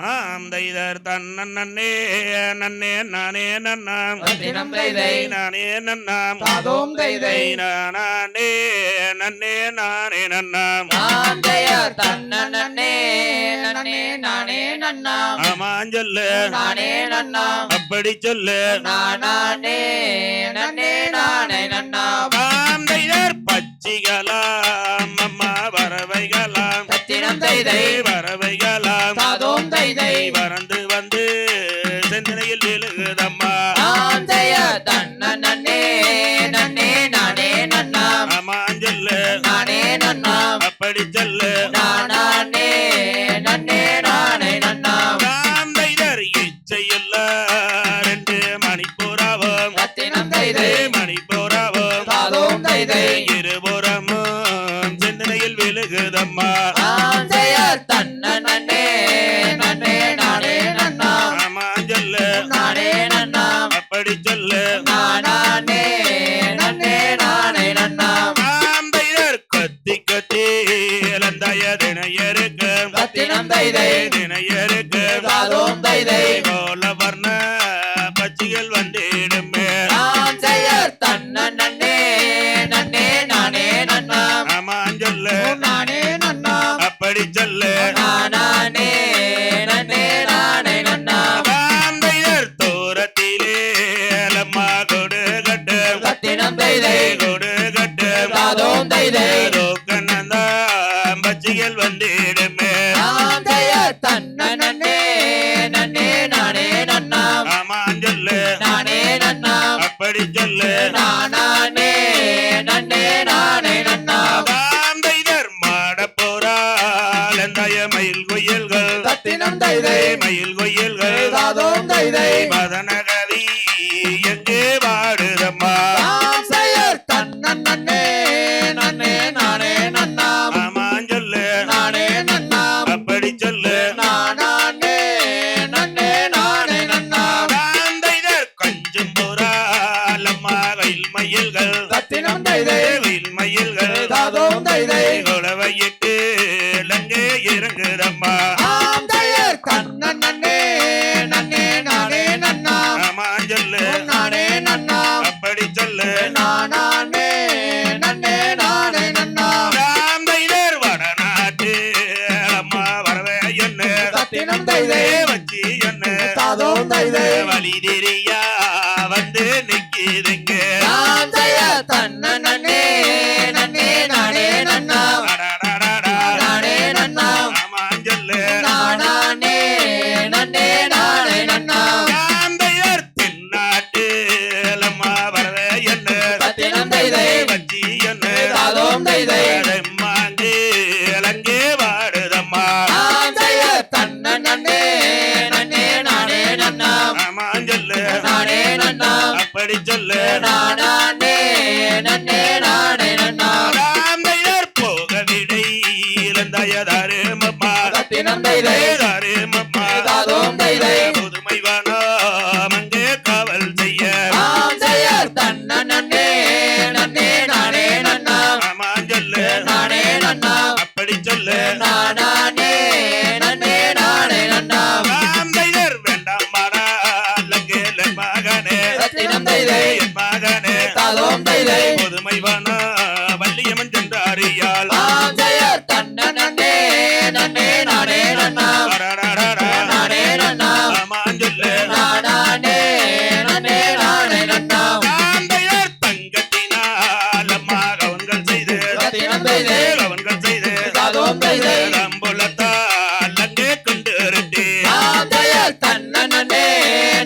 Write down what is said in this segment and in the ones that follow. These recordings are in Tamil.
தைதர் தன்னே நன்னே நானே நன்னாம் நானே நன்னாம் தைதை நானே நன்னே நானே நன்னாம் தன்னே நன்னே நானே நன்னாம் ஆமான் சொல்லு நானே நன்னாம் அப்படி சொல்லு நானே நன்னே நானே நன்னாம் தைதர் பச்சிகளாம் அம்மா வரவைகளாம் தைதை வரவைகளாம் தைதை பறந்து வந்து சிந்தனையில் விழுகுதம்மா தன்னே நன்னே நானே நன்னாம் ஆமான் சொல்லு நானே நன்னாம் அப்படி சொல்லு நானே நன்னே நானே நன்னாம் தைதர் இச்சையுள்ள ரெண்டு மணிப்புறாவும் தைதை மணிப்புறாவும் தைதை இருபுறமும் சிந்தனையில் விழுகுதம்மா தன்னே நன்னே நானே நன்னாம் ஆமான் சொல்லு நானே நன்னாம் அப்படி சொல்லு நானே நன்னே நானே நன்னாம் தைதர் கொத்தி கொத்தி இளந்தாய தினையருக்கு தைதை தினையருக்கு தைதை கோல வர்ண பச்சிகள் வந்திடுமே தன்னே நன்னே நானே நன்னாம் ஆமான் சொல்லு நானே நன்னாம் அப்படி சொல்லு நானே நன்னே நானே நன்னாம் தைதர் தூரத்திலே லம்மா கொடு கட்டு தைதை கொடு கட்டு தைதை கண்ணந்தா பச்சிகள் வந்திடுமே தன்னே நன்னே நானே நன்னாம் ஆமான் சொல்லு நானே நன்னாம் அப்படி சொல்லு நானே நன்னே நானே நன்னாம் தைதர் மாட போறால் எந்தாய மயில் கொய்யல்கள் தைதை மயில் கொய்யல்கள் தைதை மதனகவி எங்கே பாடுதம்மா தன்னே நன்னே நானே நன்னாம் ஆமான் சொல்லு நானே நன்னாம் அப்படி சொல்லு நானே நன்னே நானே நன்னாம் தைதர் கொஞ்சம் போறால் அம்மா மயில் மயில்கள் தைதை மயில் மயில்கள் தைதை குளவையிட்டு லங்கே இறங்குதம்மா தன்னே நன்னே நானே நன்னாம் ஆமான் சொல்லு நானே நன்னாம் அப்படி சொல்லு நானே நன்னே நானே நன்னாம் தைதர் வடநாட்டு அம்மா வரவே என்ன தைதை வச்சி என்ன தைதை வழி தெரியா வந்து நிக்குதுங்க தன்னே நன்னே நானே நன்னாம் அடடடடா. நானே நன்னாம் ஆமான் சொல்லு நானே நன்னே நானே நன்னாம் தைதர் தென்னாட்டு அம்மா வரவே என்ன தைதை வச்சி என்ன தைதை மாங்கு அலங்கே வாடுதம்மா தன்னே நன்னே நானே நன்னாம் ஆமான் சொல்லு நானே நன்னாம் அப்படி சொல்லு நானே நன்னே நானே நன்னாம் தைதர் போக விடை இளந்தாயதாரு மம்மா தைதை தாருமம்மா தைதை புதுமை வானம் அங்கே காவல் செய்ய தன்னே நன்னே நானே நன்னாம் ஆமான் சொல்லு நானே நன்னாம் அப்படி சொல்லு நானே நன்னே நானே நன்னாம் தைதர் வேண்டாம் மாடா லங்கே மகனே தைதை என் மகனே தைதை புதுமை வானா வள்ளியம்மன் சென்றாரியால் தன்னே நன்னே நானே நன்னாம் அடடடடா. நானே நன்னாம் ஆமான் சொல்லு நானே நன்னே நானே நன்னாம் தைதர் தங்கத்தினால் அம்மா கவன்கள் செய்து தைதை கவன்கள் செய்து தைதை தம்புலத்தால் அங்கே கொண்டு இருட்டி தன்னே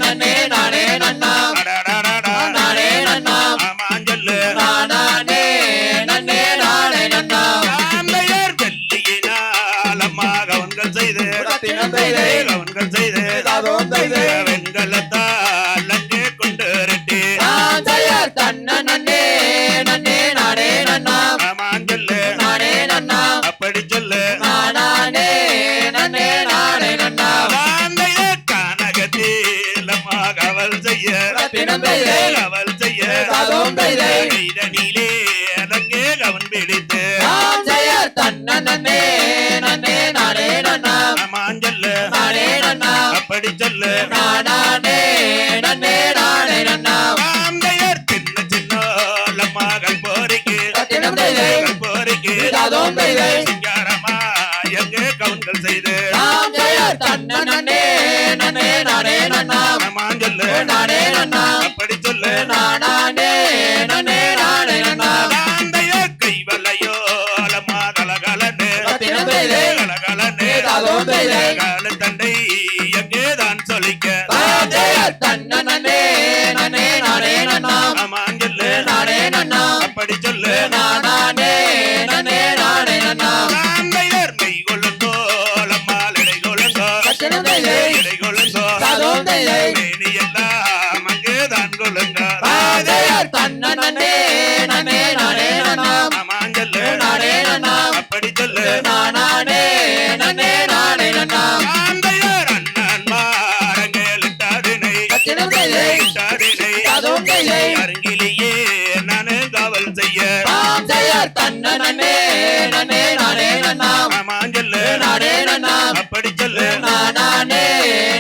நன்னே நானே நன்னாம் அடடடடா. நானே நன்னாம் ஆமான் சொல்லு நானே நன்னே நானே நன்னாம் தைதர் வெள்ளியினால் அம்மா கவன்கள் செய்து தைதை கவன்கள் செய்து தைதை வெண்கலத்தால் அங்கே கொண்டு இருட்டி தன்னே நன்னே நானே நன்னாம் ஆமான் சொல்லு நானே நன்னாம் அப்படி சொல்லு நானே நன்னே நானே நன்னாம் தைதர் கானகத்தில் அம்மா கவல் செய்ய தைதை கவல் செய்ய தைதை கைதனிலே அங்கே கவன் பிடித்து தன்னே நன்னே நானே நன்னாம் ஆமான் மாஞ்சொல்லு நானே நன்னா அப்படி சொல்லு நானே நன்னே நானே நன்னா மாந்தையர் சின்ன சின்ன மகள் போரிக்கு கத்தினம் தைதை போரிக்கு தாதோம் தைதை சிங்காரமா எங்கே கவுன்கள் செய்து நாம் ஜெயர் தன்ன நன்னே நன்னே நானே நன்னா மாஞ்சொல்லு நானே நன்னா அப்படி சொல்லு நானே நன்னே நானே நன்னா மாந்தையர் கைவலையோ லம்மா கலகலன்னு கத்தினம் தைதை கலகலன்னு தாதோம் தைதை காலு தண்டை எங்கேதான் சொல்லிக்க நாம் ஜெயர் தன்ன நன்னே நன்னே நானே நன்னா மாஞ்சொல்லு நானே நன்னா அப்படி சொல்லு நானே நன்னே நானே நன்னா மாந்தையர் மெய் கொள்ளுங்கோ லம்மாலடை கொள்ளுங்கோ கத்தினம் தைதை இடை கொள்ளுங்கோ தாதோம் தைதை மேனி எல்லாம் அங்கேதான் கொள்ளுங்க நாம் ஜெயர் தன்ன நன்னே நன்னே நானே நன்னா மாஞ்சொல்லு நானே நன்னா அப்படி சொல்லு நானே நன்னே நானே நன்னா மாந்தையர் அண்ணன்மார் அங்கேலிட்டாடினை கத்தினம் தைதை இட்டாடினை தாதோம் தைதை அருகிலேயே நானு காவல் செய்ய நாம் ஜெயர் தன்ன நன்னே நன்னே நானே நன்னா மாஞ்சொல்லு நானே நன்னா அப்படி சொல்லு நானே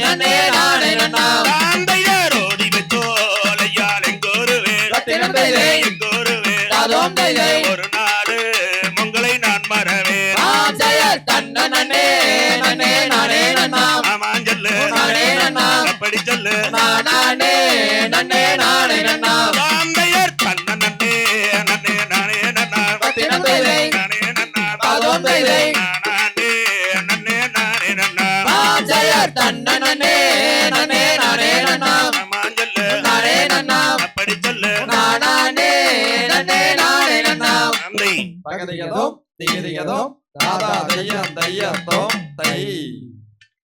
நன்னே நானே நன்னா மாந்தையர் ஓடி வச்சோலையால் எங்கோருவேன் கத்தினம் தைதை எங்கோருவேன் தாதோம் தைதை ஒரு நாள் உங்களை நான் மறவேன் நாம் ஜெயர் தன்ன நன்னே நன்னே நானே நன்னா மாஞ்சொல்லு நானே நன்னா அப்படி சொல்லு நானே நன்னே நானே நன்னா மாந்தையர் தன்ன நன்னே நன்னே நானே நன்னா கத்தினம் தைதை நானே நன்னா தாதோம் தைதை நானே நன்னே நானே நன்னா நாம் ஜெயர் தன்ன நன்னே